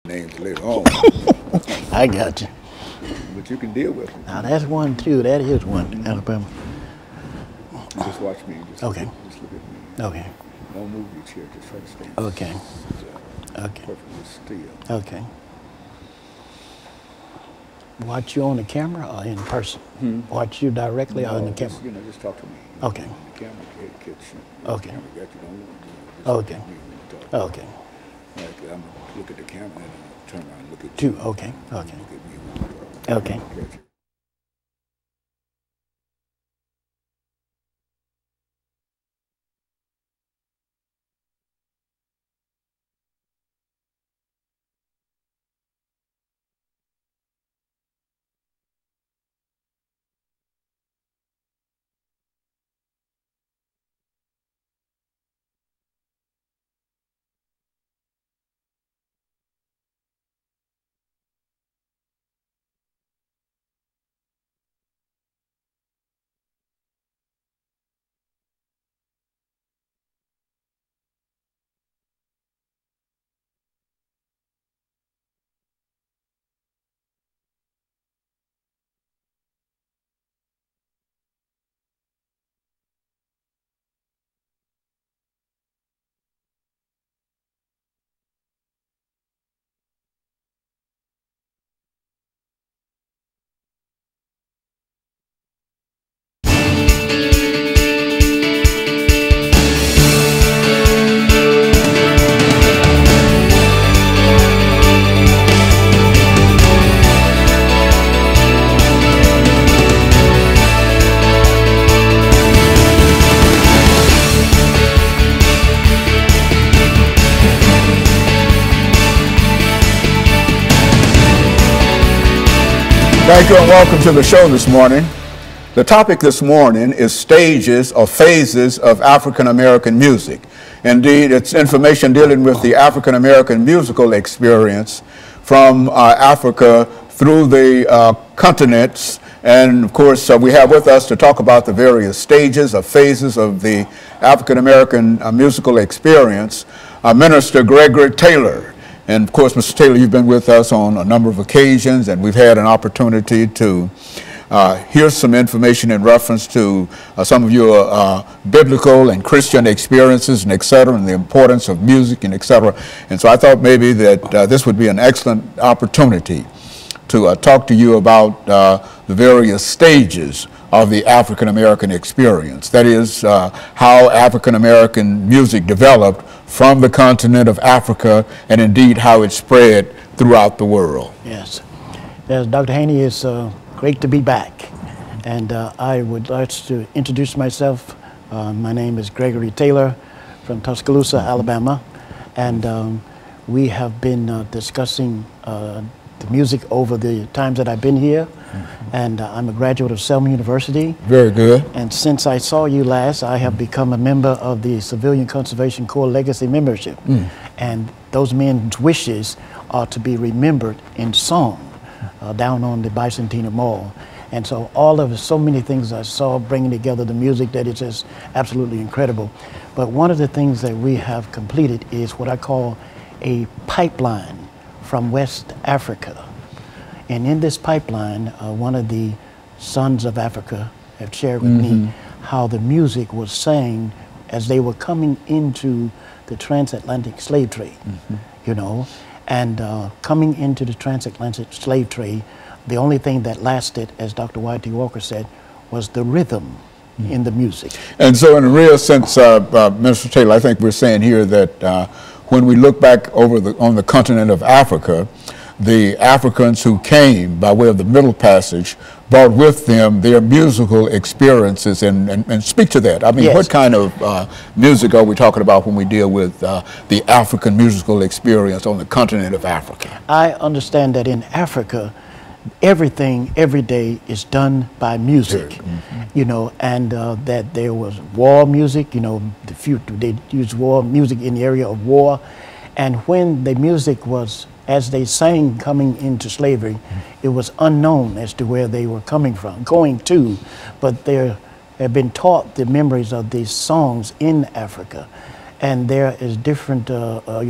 names later on. I got you. But you can deal with them. Now that's one too. That is one, Alabama. Just watch me. Just Okay. Just look at me. Okay. Don't move your chair. Just try to stay. Okay. Okay. Perfectly still. Okay. Watch you on the camera or in person? Watch you directly or on the camera? Just, just talk to me. Okay. The camera catch you. Okay. The camera got you. Don't look. Okay. Look at me when you talk. Okay. Like, I'm gonna look at the camera and I'm turn around and look at Two. you. Okay. Okay. Look at me when you talk. Okay. Catch you. Thank you and welcome to the show this morning. The topic this morning is stages or phases of African American music. Indeed, it's information dealing with the African American musical experience from Africa through the continents. And of course, we have with us to talk about the various stages or phases of the African American musical experience, Minister Gregory Taylor. And of course, Mr. Taylor, you've been with us on a number of occasions, and we've had an opportunity to hear some information in reference to some of your biblical and Christian experiences and et cetera, and the importance of music and et cetera. And so I thought maybe that this would be an excellent opportunity to talk to you about the various stages of the African American experience. That is, how African American music developed from the continent of Africa, and indeed how it spread throughout the world. Yes. Yes, Dr. Haney, it's great to be back. And I would like to introduce myself. My name is Gregory Taylor from Tuscaloosa, Alabama. And we have been discussing the music over the times that I've been here. And I'm a graduate of Selma University. Very good. And since I saw you last, I have become a member of the Civilian Conservation Corps Legacy Membership. And those men's wishes are to be remembered in song down on the Bicentennial Mall. And so so many things I saw bringing together the music that is just absolutely incredible. But one of the things that we have completed is what I call a pipeline from West Africa. And in this pipeline, one of the sons of Africa have shared with me how the music was sang as they were coming into the transatlantic slave trade, you know. And coming into the transatlantic slave trade, the only thing that lasted, as Dr. Y.T. Walker said, was the rhythm in the music. And so in a real sense, Mr. Taylor, I think we're saying here that when we look back on the continent of Africa, the Africans who came by way of the Middle Passage brought with them their musical experiences, and speak to that. I mean, what kind of music are we talking about when we deal with the African musical experience on the continent of Africa? I understand that in Africa, everything, every day is done by music, you know, and that there was war music, you know, they used war music in the area of war, and when the music was, as they sang coming into slavery, it was unknown as to where they were coming from, going to, but they have been taught the memories of these songs in Africa. And there is different, you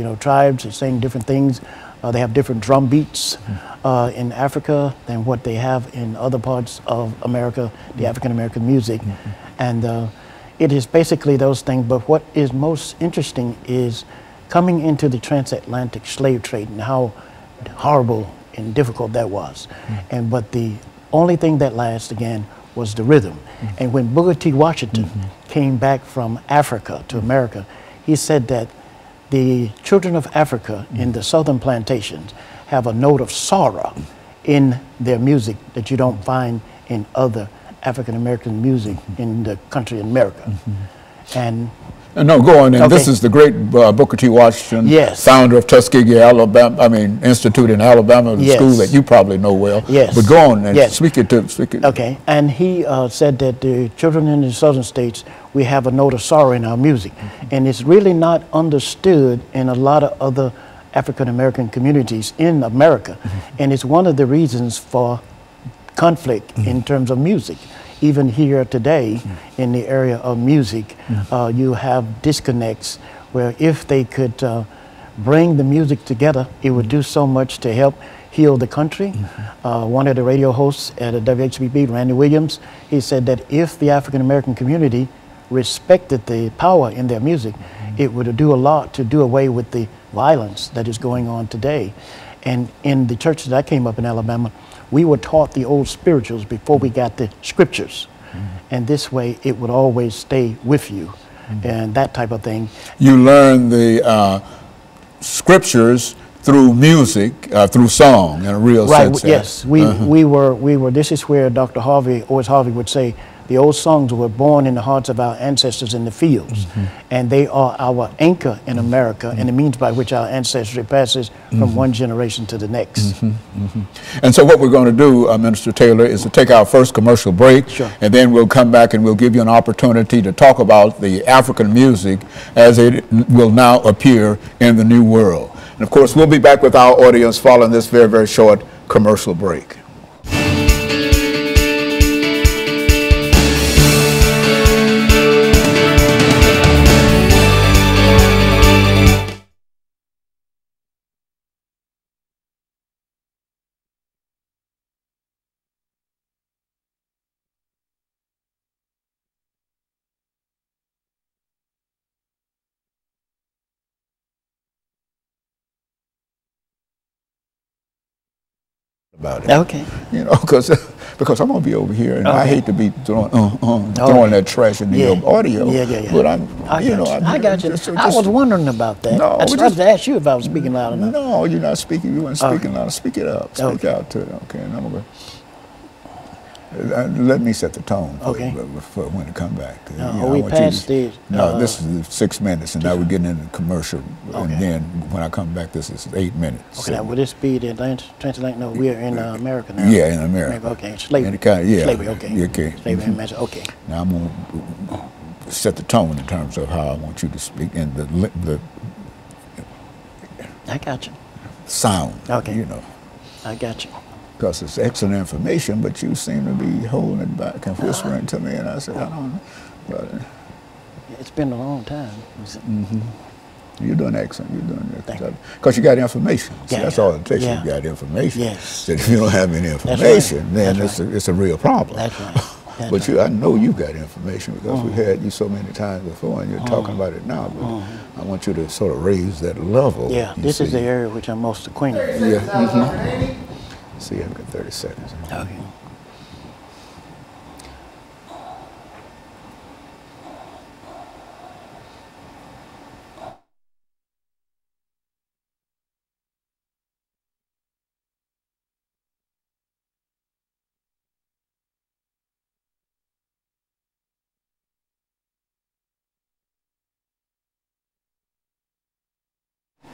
know, tribes that sing different things. They have different drum beats in Africa than what they have in other parts of America, the African American music. And it is basically those things, but what is most interesting is coming into the transatlantic slave trade and how horrible and difficult that was. But the only thing that lasts, again, was the rhythm. And when Booker T. Washington came back from Africa to America, he said that the children of Africa in the southern plantations have a note of sorrow in their music that you don't find in other African American music in the country of America. And no, go on. And okay. This is the great Booker T. Washington, yes. founder of Tuskegee, Alabama. I mean, Institute in Alabama, the yes. school that you probably know well. Yes. But go on and yes. speak it. Okay. And he said that the children in the southern states, we have a note of sorrow in our music, and it's really not understood in a lot of other African American communities in America, and it's one of the reasons for conflict in terms of music. Even here today in the area of music, you have disconnects where if they could bring the music together, it would do so much to help heal the country. One of the radio hosts at WHBB, Randy Williams, he said that if the African American community respected the power in their music, it would do a lot to do away with the violence that is going on today. And in the church that I came up in Alabama, we were taught the old spirituals before we got the scriptures. And this way it would always stay with you and that type of thing. You learn the scriptures through music, through song in a real sense. Yes, we were, this is where Dr. Harvey, Otis Harvey would say, the old songs were born in the hearts of our ancestors in the fields, and they are our anchor in America and the means by which our ancestry passes from one generation to the next. And so what we're going to do, Minister Taylor, is to take our first commercial break, and then we'll come back and we'll give you an opportunity to talk about the African music as it will now appear in the New World. And of course, we'll be back with our audience following this very, very short commercial break. About it. Okay. You know, because I'm gonna be over here, and I hate to be throwing that trash in the audio. But I got you. I was wondering about that. No, I tried to ask you if I was speaking loud enough. No, you're not speaking. You weren't speaking loud. Speak it up. Speak out to it. Okay, and I'm gonna. Let me set the tone for when to come back. We passed the... No, this is 6 minutes, and now we're getting into the commercial. And then when I come back, this is 8 minutes. Okay, now will this be the transatlantic? No, we are in America now. Yeah, in America. Okay, slavery. Slavery, okay. Okay. Slavery, okay. Now I'm going to set the tone in terms of how I want you to speak and the I got you. Sound, okay. I got you. Because it's excellent information, but you seem to be holding it back and whispering to me, and I said, I don't know. But, it's been a long time. You're doing excellent. You're doing excellent. Because you got information. See, that's all it takes. You got information. Yes. So if you don't have any information, then it's a real problem. That's right. But I know you've got information because we've had you so many times before, and you're talking about it now. But I want you to sort of raise that level. Yeah, this is the area which I'm most acquainted with. Yeah. See, I've got 30 seconds. Okay.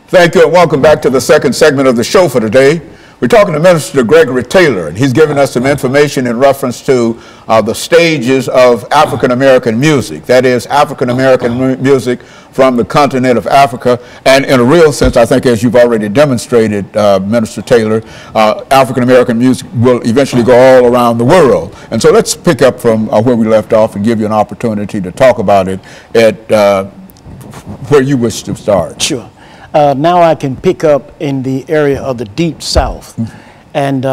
Thank you, and welcome back to the second segment of the show for today. We're talking to Minister Gregory Taylor, and he's giving us some information in reference to the stages of African American music. That is, African American music from the continent of Africa. And in a real sense, I think, as you've already demonstrated, Minister Taylor, African American music will eventually go all around the world. And so let's pick up from where we left off and give you an opportunity to talk about it at where you wish to start. Sure. now I can pick up in the area of the Deep South. And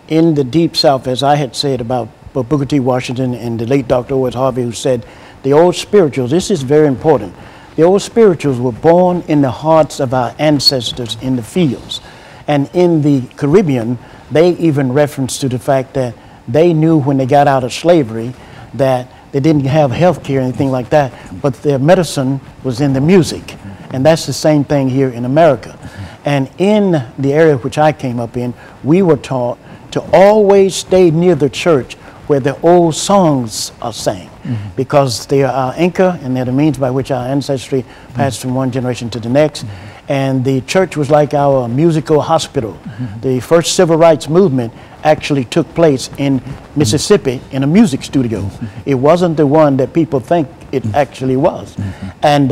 in the Deep South, as I had said about Booker T. Washington and the late Dr. Owens Harvey, who said, the old spirituals, this is very important, the old spirituals were born in the hearts of our ancestors in the fields. And in the Caribbean, they even referenced to the fact that they knew when they got out of slavery that they didn't have health care or anything like that, but their medicine was in the music. And that's the same thing here in America. And in the area which I came up in, we were taught to always stay near the church where the old songs are sang, because they are our anchor and they're the means by which our ancestry passed from one generation to the next. And the church was like our musical hospital. The first civil rights movement actually took place in Mississippi in a music studio. It wasn't the one that people think it actually was. And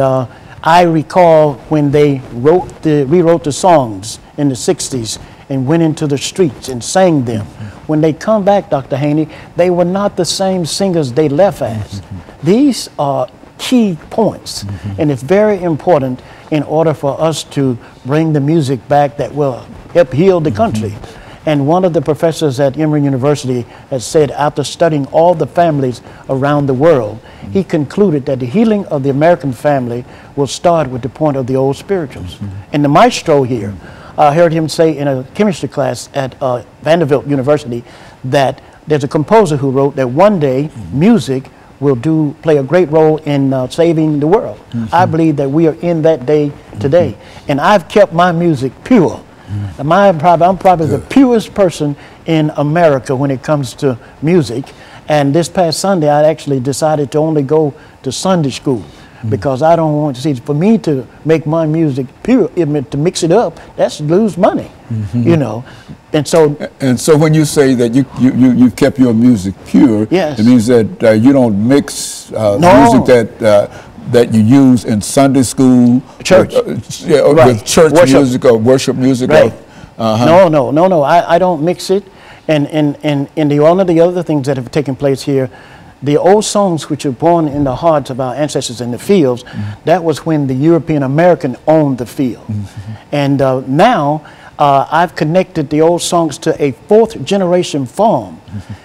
I recall when they rewrote the songs in the 60s and went into the streets and sang them. When they come back, Dr. Haney, they were not the same singers they left as. These are key points, and it's very important in order for us to bring the music back that will help heal the country. And one of the professors at Emory University has said, after studying all the families around the world, he concluded that the healing of the American family will start with the point of the old spirituals. And the maestro here, I heard him say in a chemistry class at Vanderbilt University that there's a composer who wrote that one day music will play a great role in saving the world. I believe that we are in that day today. And I've kept my music pure. I'm probably the purest person in America when it comes to music. And this past Sunday, I actually decided to only go to Sunday school, because I don't want to see, for me to make my music pure, to mix it up, that's lose money, you know. And so when you say that you kept your music pure, yes, it means that you don't mix music that you use in Sunday school, church, right, with church worship music or worship music. Right. No. I don't mix it. And one of the other things that have taken place here, the old songs which are born in the hearts of our ancestors in the fields, that was when the European American owned the field. And now I've connected the old songs to a fourth generation farm,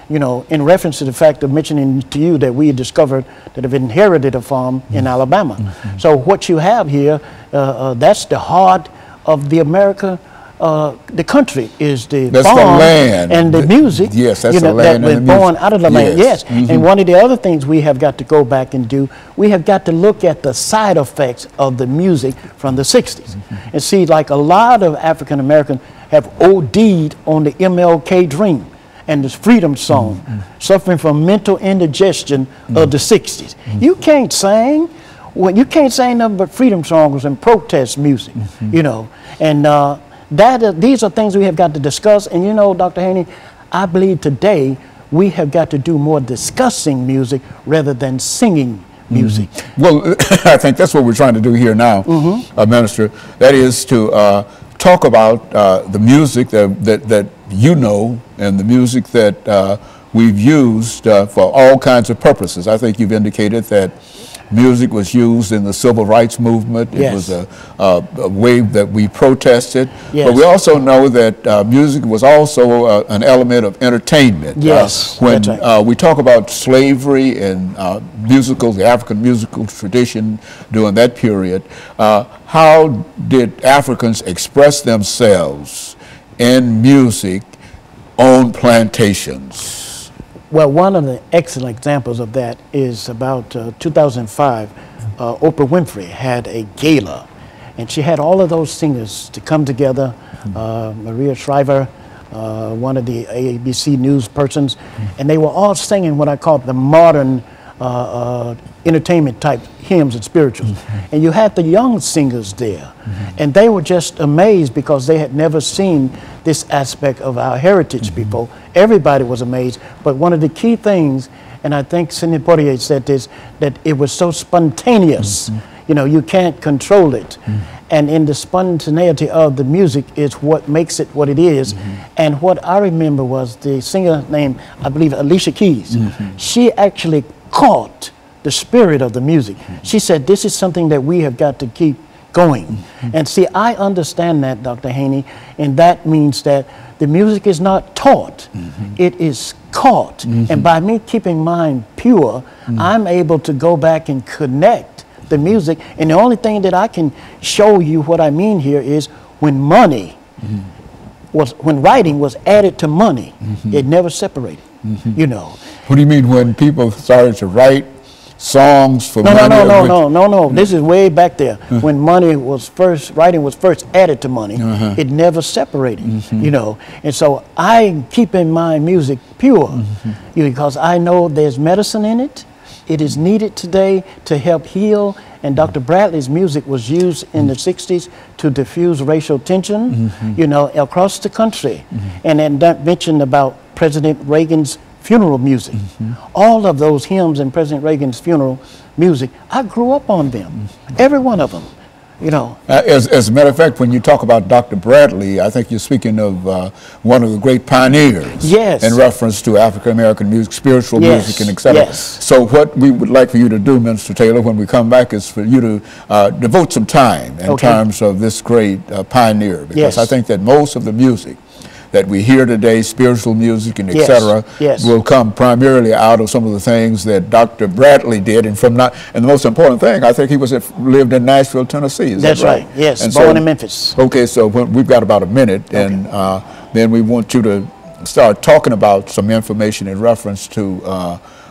you know, in reference to the fact of mentioning to you that we discovered that have inherited a farm in Alabama. So what you have here, that's the heart of the America. The country is the farm, the land and the music. Yes, that's you know, the land that and was the born music. out of the land. Yes, Yes. And one of the other things we have got to go back and do, we have got to look at the side effects of the music from the 60s. And see, like a lot of African Americans have OD'd on the MLK dream and this freedom song, suffering from mental indigestion of the 60s. You can't sing. Well, you can't sing nothing but freedom songs and protest music, you know. And these are things we have got to discuss. And you know, Dr. Haney, I believe today we have got to do more discussing music rather than singing music. Well, I think that's what we're trying to do here now, Minister. That is to talk about the music that you know and the music that we've used for all kinds of purposes. I think you've indicated that music was used in the civil rights movement. Yes. It was a way that we protested. Yes. But we also know that music was also an element of entertainment. Yes. When that's right. we talk about slavery and the African musical tradition during that period, how did Africans express themselves in music on plantations? Well, one of the excellent examples of that is about 2005. Oprah Winfrey had a gala, and she had all of those singers to come together. Maria Shriver, one of the ABC News persons, and they were all singing what I call the modern entertainment type hymns and spirituals. And you had the young singers there, and they were just amazed because they had never seen this aspect of our heritage before. Everybody was amazed, but one of the key things, and I think Sidney Poitier said this, that it was so spontaneous. You know, you can't control it. And in the spontaneity of the music is what makes it what it is. And what I remember was the singer named, I believe, Alicia Keys. She actually caught the spirit of the music. She said, this is something that we have got to keep going. And see, I understand that, Dr. Haney, and that means that the music is not taught, it is caught. And by me keeping mine pure, I'm able to go back and connect the music. And the only thing that I can show you what I mean here is when money when writing was added to money, it never separated, you know. What do you mean when people started to write songs for money? No. This is way back there. When money was first, writing was first added to money, it never separated, you know. And so I keep in my music pure because I know there's medicine in it. It is needed today to help heal. And Dr. Bradley's music was used in the 60s to diffuse racial tension, you know, across the country. And then that mentioned about President Reagan's funeral music. All of those hymns in President Reagan's funeral music, I grew up on them, every one of them, you know. As a matter of fact, when you talk about Dr. Bradley, I think you're speaking of one of the great pioneers in reference to African-American music, spiritual music, and et cetera. So what we would like for you to do, Minister Taylor, when we come back is for you to devote some time in terms of this great pioneer, because I think that most of the music that we hear today, spiritual music and et cetera, will come primarily out of some of the things that Dr. Bradley did, and the most important thing, I think he lived in Nashville, Tennessee. Is that right? Yes, and born in Memphis. Okay, so we've got about a minute, and then we want you to start talking about some information in reference to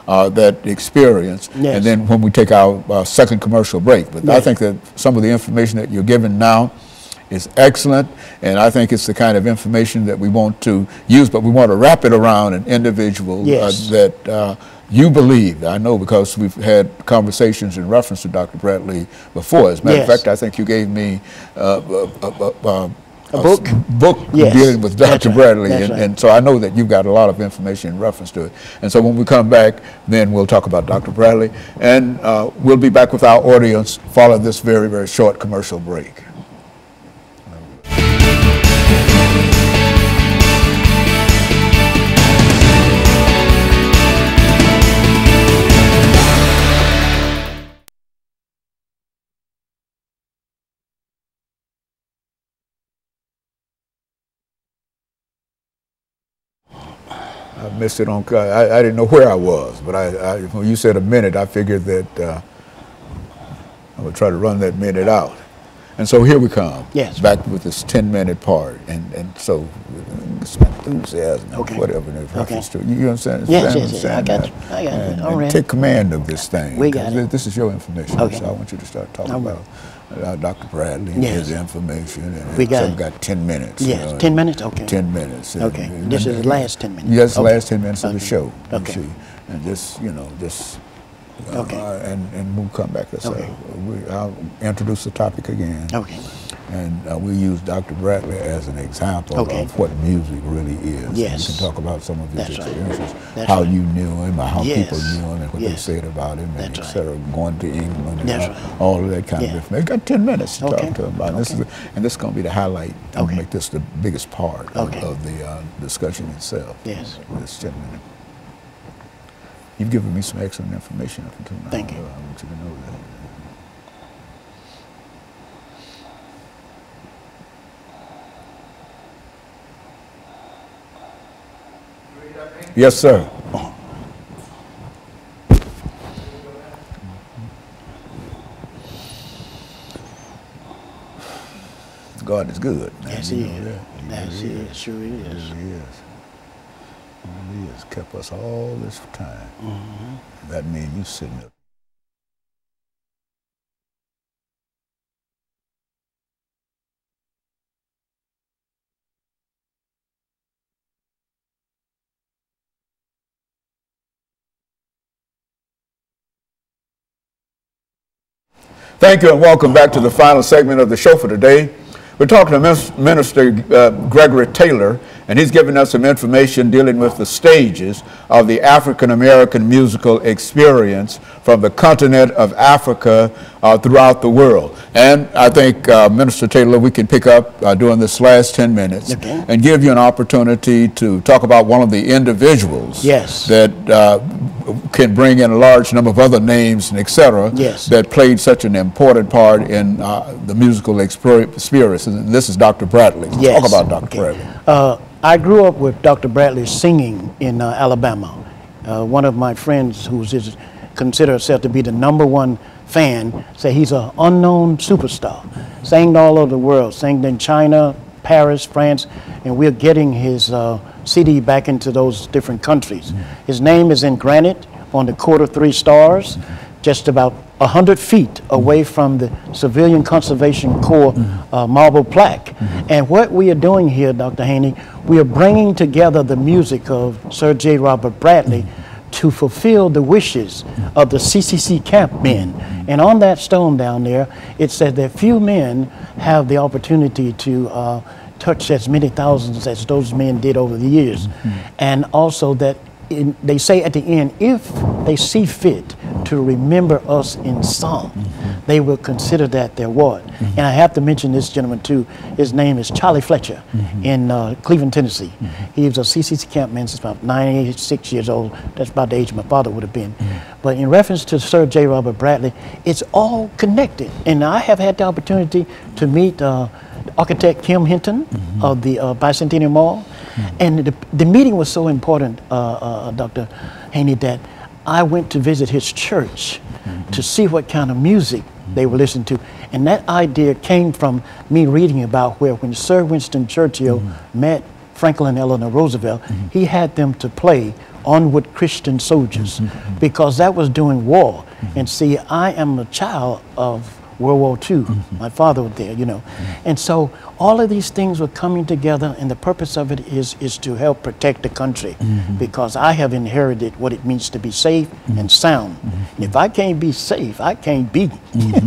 that experience, and then when we take our second commercial break. But I think that some of the information that you're giving now is excellent, and I think it's the kind of information that we want to use, but we want to wrap it around an individual that you believe. I know because we've had conversations in reference to Dr. Bradley before. As a matter of fact, I think you gave me a book dealing with Dr. Bradley, and so I know that you've got a lot of information in reference to it. And so when we come back, then we'll talk about Dr. Bradley, and we'll be back with our audience following this very, very short commercial break. I missed it on. I didn't know where I was, but when you said a minute, I figured that I would try to run that minute out. And so here we come. Back with this 10-minute part, and so some enthusiasm, whatever in reference to. You understand? Yes. I got it. And take command of this thing. We got it. This is your information, so I want you to start talking about Dr. Bradley and his information. And we've got 10 minutes. 10 minutes? Okay. 10 minutes. Okay. This is the last 10 minutes. Yes, the last 10 minutes of the show. Okay. And just, and we'll come back. I'll introduce the topic again. Okay. And we use Dr. Bradley as an example of what music really is. Yes. You can talk about some of his experiences, how you knew him, or how people knew him, and what they said about him, and et cetera, going to England, and all of that kind of information. We've got 10 minutes to talk to him about. This is going to be the highlight. I'll make this the biggest part of the discussion itself. Yes. This 10 minutes. You've given me some excellent information up until now. Thank you. I want you to know that. Yes, sir. God is good. Yes, He is. Yes, He is. Sure He is. He is. He has kept us all this time. That means you sitting up. Thank you and welcome back to the final segment of the show for today. We're talking to Minister Gregory Taylor, and he's giving us some information dealing with the stages of the African-American musical experience from the continent of Africa throughout the world. And I think, Minister Taylor, we can pick up during this last 10 minutes and give you an opportunity to talk about one of the individuals that can bring in a large number of other names and et cetera that played such an important part in the musical experience. And this is Dr. Bradley. Talk about Dr. Bradley. I grew up with Dr. Bradley singing in Alabama. One of my friends who considered herself to be the #1 fan said he's an unknown superstar. Sang all over the world, sang in China, Paris, France, and we're getting his CD back into those different countries. His name is in granite on the quarter 3 stars, just about 100 feet away from the Civilian Conservation Corps marble plaque. And what we are doing here, Dr. Haney, we are bringing together the music of Sir J. Robert Bradley to fulfill the wishes of the CCC camp men. And on that stone down there, it said that few men have the opportunity to touch as many thousands as those men did over the years. And also that they say at the end, if they see fit to remember us in song, they will consider that their ward. And I have to mention this gentleman too. His name is Charlie Fletcher in Cleveland, Tennessee. He was a CCC campman since about 96 years old. That's about the age my father would have been. But in reference to Sir J. Robert Bradley, it's all connected. And I have had the opportunity to meet architect Kim Hinton of the Bicentennial Mall. And the meeting was so important, Dr. Haney, that I went to visit his church to see what kind of music they were listening to. And that idea came from me reading about where when Sir Winston Churchill met Franklin Eleanor Roosevelt, he had them to play Onward Christian Soldiers because that was during war. And see, I am a child of World War II. My father was there, you know. And so all of these things were coming together, and the purpose of it is to help protect the country because I have inherited what it means to be safe and sound. And if I can't be safe, I can't be,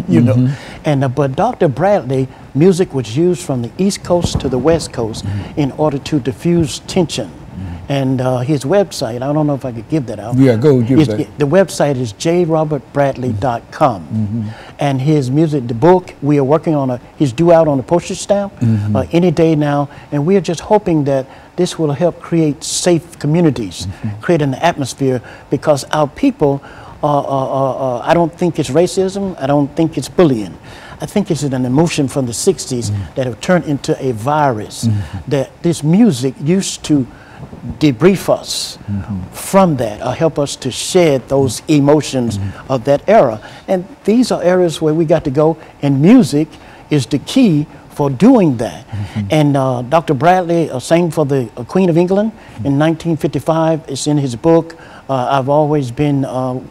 you know. And but Dr. Bradley, music was used from the East Coast to the West Coast in order to diffuse tension. And his website, I don't know if I could give that out. Yeah, go give that. The website is jrobertbradley.com. And his music, the book, we are working on he's due out on a postage stamp any day now. And we are just hoping that this will help create safe communities, create an atmosphere, because our people, I don't think it's racism, I don't think it's bullying. I think it's an emotion from the 60s that have turned into a virus, that this music used to debrief us from that, or help us to shed those emotions of that era. And these are areas where we got to go, and music is the key for doing that. And Dr. Bradley sang for the Queen of England in 1955. It's in his book. I've always been,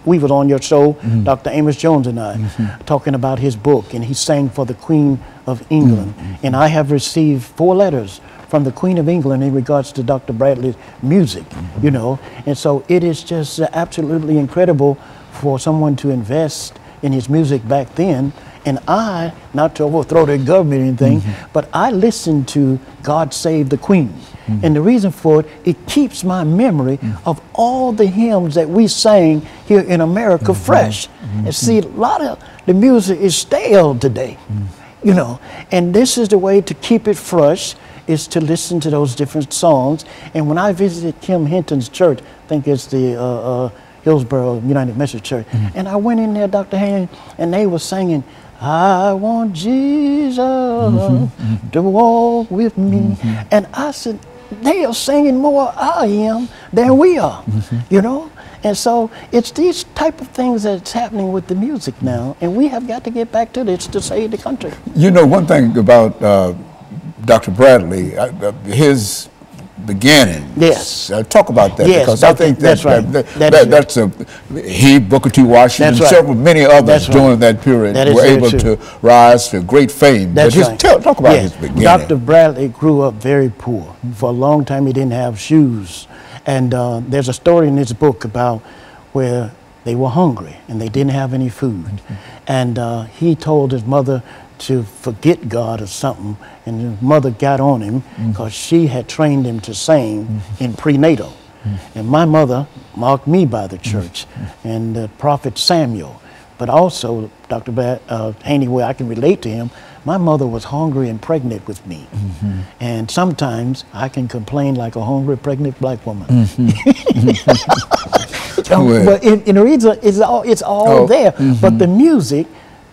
we were on your show, Dr. Amos Jones and I, talking about his book, and he sang for the Queen of England. And I have received 4 letters from the Queen of England in regards to Dr. Bradley's music, you know. And so it is just absolutely incredible for someone to invest in his music back then. And I, not to overthrow the government or anything, but I listened to God Save the Queen. And the reason for it, it keeps my memory of all the hymns that we sang here in America fresh. And see, a lot of the music is stale today, you know. And this is the way to keep it fresh, is to listen to those different songs. And when I visited Kim Hinton's church, I think it's the Hillsborough United Methodist Church, and I went in there, Dr. Haney, and they were singing, I want Jesus to walk with me. And I said, they are singing more I am than we are, you know? And so it's these type of things that's happening with the music now, and we have got to get back to this to save the country. You know, one thing about Dr. Bradley, his beginning. Yes. Talk about that, yes, because I think that's right. That's he, Booker T. Washington, right. several, many others during that period were able to rise to great fame. That's but right. Talk about his beginning. Dr. Bradley grew up very poor. For a long time, he didn't have shoes. And there's a story in this book about where they were hungry and they didn't have any food. And he told his mother to forget God or something, and his mother got on him because she had trained him to sing in prenatal. And my mother marked me by the church, and the prophet Samuel But also, Dr. Haney, where I can relate to him, my mother was hungry and pregnant with me. And sometimes I can complain like a hungry, pregnant black woman. But in the reason, it's all there. But the music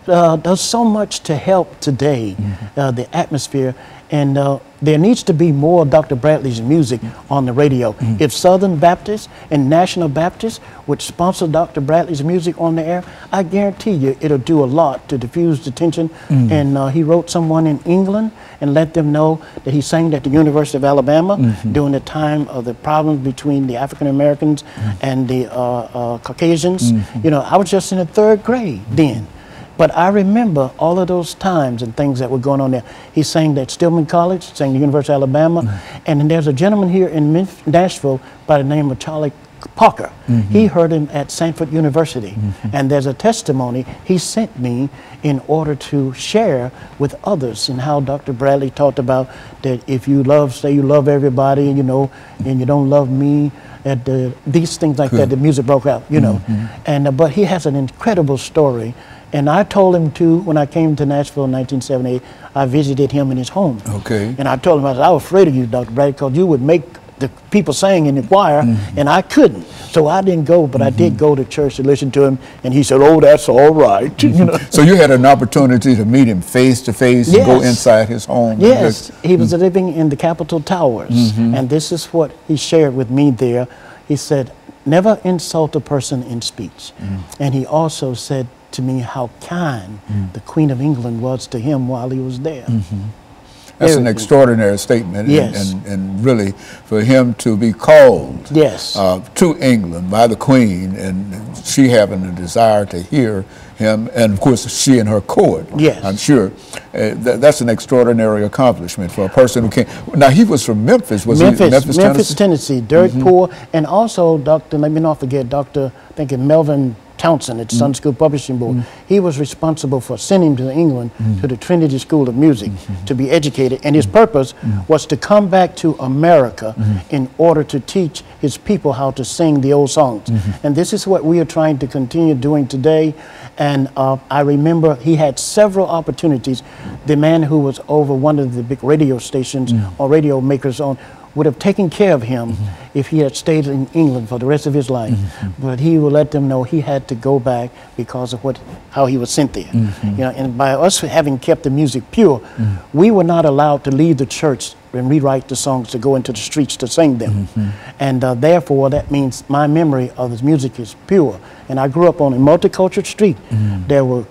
does so much to help today, the atmosphere. And there needs to be more of Dr. Bradley's music on the radio. If Southern Baptists and National Baptists would sponsor Dr. Bradley's music on the air, I guarantee you it'll do a lot to diffuse the tension. And he wrote someone in England and let them know that he sang at the University of Alabama during the time of the problems between the African Americans and the Caucasians. You know, I was just in the 3rd grade then. But I remember all of those times and things that were going on there. He sang at Stillman College, sang at the University of Alabama, and then there's a gentleman here in Nashville by the name of Charlie Parker. He heard him at Sanford University, and there's a testimony he sent me in order to share with others and how Dr. Bradley talked about that if you love, say you love everybody, you know, and you don't love me, these things like that, the music broke out, you know. And but he has an incredible story. And I told him to, when I came to Nashville in 1978, I visited him in his home. And I told him, I said, I was afraid of you, Dr. Bradley, because you would make the people sing in the choir, and I couldn't. So I didn't go, but I did go to church to listen to him, and he said, oh, that's all right. You know? So you had an opportunity to meet him face to face and go inside his home? Yes, he was living in the Capitol Towers, and this is what he shared with me there. He said, never insult a person in speech. And he also said to me how kind the Queen of England was to him while he was there. That's an extraordinary statement, and really for him to be called to England by the Queen, and she having a desire to hear him, and of course she and her court, I'm sure, that's an extraordinary accomplishment for a person who came. Now he was from Memphis, was he? Memphis, Tennessee, dirt poor, and also Dr., let me not forget, Dr. I think Melvin Townsend at Sun School Publishing Board. He was responsible for sending him to England to the Trinity School of Music to be educated, and his purpose was to come back to America in order to teach his people how to sing the old songs. And this is what we are trying to continue doing today. And I remember he had several opportunities. The man who was over one of the big radio stations or radio makers on would have taken care of him if he had stayed in England for the rest of his life. But he would let them know he had to go back because of how he was sent there. You know, and by us having kept the music pure, we were not allowed to leave the church and rewrite the songs to go into the streets to sing them. And therefore, that means my memory of his music is pure. And I grew up on a multicultural street. There were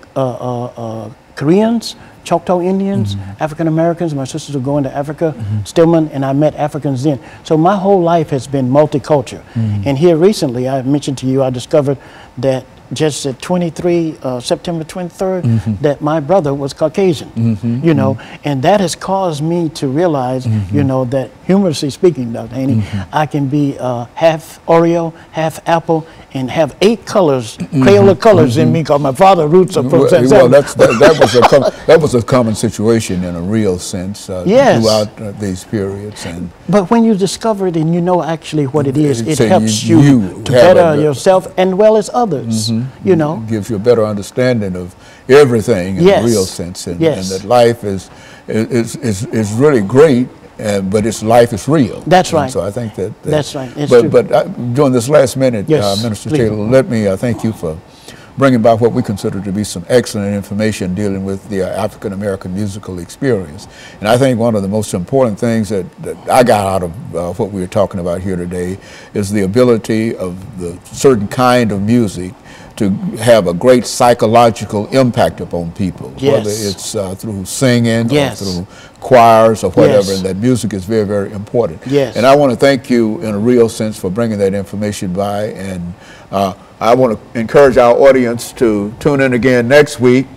Koreans, Choctaw Indians, African Americans. My sisters were going to Africa, Stillman, and I met Africans then. So my whole life has been multicultural. And here recently, I mentioned to you, I discovered that just at September 23rd, that my brother was Caucasian, you know, and that has caused me to realize, you know, that humorously speaking, Dr. Haney, I can be half Oreo, half apple, and have 8 colors, Crayola colors in me, because my father roots are from San Well, that was a common situation in a real sense throughout these periods. But when you discover it and you know actually what it is, it helps you to better yourself and well as others, you know. It gives you a better understanding of everything in a real sense, and that life is really great. But its life is real. That's right. And so I think that's right. It's true. But during this last minute, Minister Taylor, let me thank you for bringing back what we consider to be some excellent information dealing with the African American musical experience. And I think one of the most important things that I got out of what we were talking about here today is the ability of the certain kind of music to have a great psychological impact upon people, whether it's through singing or through choirs or whatever, and that music is very, very important. And I want to thank you in a real sense for bringing that information by, and I want to encourage our audience to tune in again next week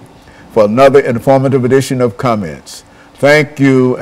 for another informative edition of Comments. Thank you.